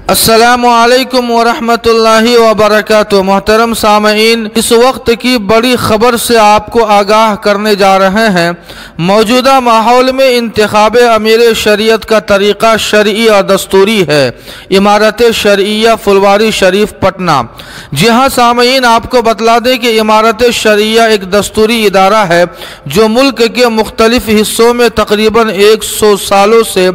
السلام علیکم ورحمۃ اللہ وبرکاتہ۔ محترم سامعین، اس وقت کی بڑی خبر سے آپ کو آگاہ کرنے جا رہے ہیں۔ موجودہ ماحول میں انتخاب امیر شریعت کا طریقہ شرعی اور دستوری ہے۔ امارت شرعیہ پھلواری شریف پٹنہ۔ جی ہاں سامعین، آپ کو بتلا دیں کہ امارت شرعیہ ایک دستوری ادارہ ہے جو ملک کے مختلف حصوں میں تقریباً 100 سالوں سے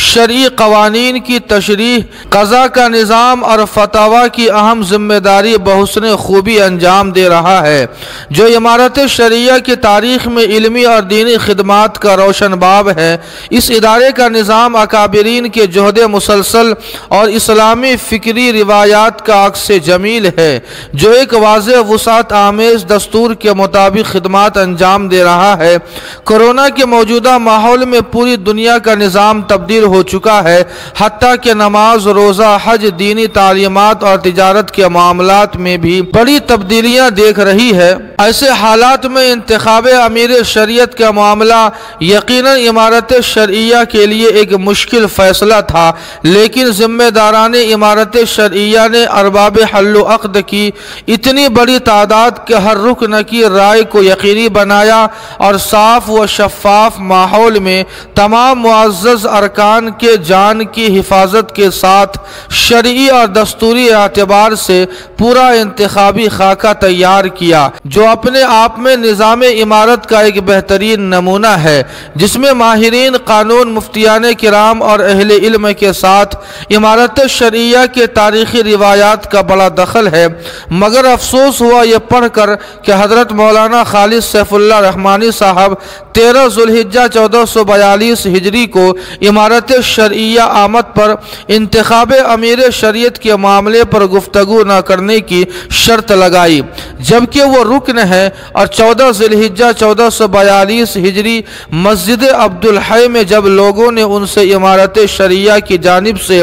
شرعی قوانین کی تشریح، قضاء کا نظام اور فتاوی کی اہم ذمہ داری بحسن خوبی انجام دے رہا ہے، جو امارت شرعیہ کی تاریخ میں علمی اور دینی خدمات کا روشن باب ہے۔ اس ادارے کا نظام اکابرین کے جہد مسلسل اور اسلامی فکری روایات کا عکس جمیل ہے، جو ایک واضح وسعت آمیز دستور کے مطابق خدمات انجام دے رہا ہے۔ کورونا کے موجودہ ماحول میں پوری دنیا کا نظام تبدیل ہو چکا ہے، حتیٰ کہ نماز، روزہ، حج، دینی تعلیمات اور تجارت کے معاملات میں بھی بڑی تبدیلیاں دیکھ رہی ہے۔ ایسے حالات میں انتخاب امیر شریعت کا معاملہ یقیناً امارت شرعیہ کے لیے ایک مشکل فیصلہ تھا، لیکن ذمہ داران امارت شرعیہ نے ارباب حل و عقد کی اتنی بڑی تعداد کے ہر رکن کی رائے کو یقینی بنایا اور صاف و شفاف ماحول میں تمام معزز ارکان کے جان کی حفاظت کے ساتھ شرعی اور دستوری اعتبار سے پورا انتخابی خاکہ تیار کیا، جو اپنے آپ میں نظام امارت کا ایک بہترین نمونہ ہے، جس میں ماہرین قانون، مفتیان کرام اور اہل علم کے ساتھ امارت شرعیہ کے تاریخی روایات کا بڑا دخل ہے۔ مگر افسوس ہوا یہ پڑھ کر کہ حضرت مولانا خالد سیف اللہ رحمانی صاحب 13 ذوالحجہ 1442 ہجری کو امارت شرعیہ آمد پر انتخاب امیر شریعت کے معاملے پر گفتگو نہ کرنے کی شرط لگائی، جبکہ وہ رکن ہے، اور 14 ذوالحجہ 1442 ہجری مسجد عبدالحی میں جب لوگوں نے ان سے امارت شرعیہ کی جانب سے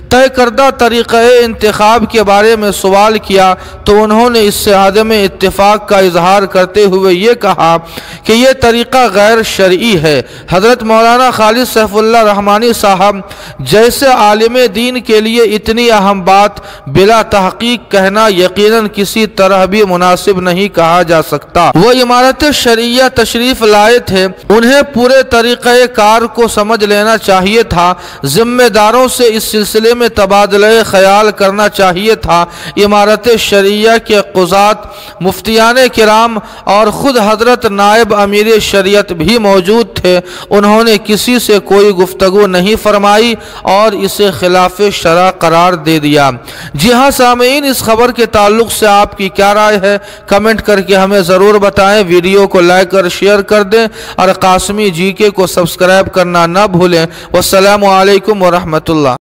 طے کردہ طریقہ انتخاب کے بارے میں سوال کیا تو انہوں نے اس سے عدم اتفاق کا اظہار کرتے ہوئے یہ کہا کہ یہ طریقہ غیر شرعی ہے۔ حضرت مولانا خالد سیف اللہ رحمانی صاحب جیسے عالم دین کے لیے اتنی اہم بات بلا تحقیق کہنا یقیناً کسی طرح بھی مناسب نہیں کہا جا سکتا۔ وہ امارت شرعیہ تشریف لائے تھے، انہیں پورے طریقہ کار کو سمجھ لینا چاہیے تھا، ذمہ داروں سے اس سلسلے میں تبادلہ خیال کرنا چاہیے تھا۔ امارت شرعیہ کے قضات، مفتیان کرام اور خود حضرت نائب امیر شریعت بھی موجود تھے، انہوں نے کسی سے کوئی گفتگو نہیں فرمائی اور اسے خلاف شرع قرار دے دیا۔ جی ہاں سامعین، اس خبر کے تعلق سے آپ کی کیا رائے ہے؟ کمنٹ کر کے ہمیں ضرور بتائیں، ویڈیو کو لائک اور شیئر کر دیں اور قاسمی جی کے کو سبسکرائب کرنا نہ بھولیں۔ والسلام علیکم ورحمۃ اللہ۔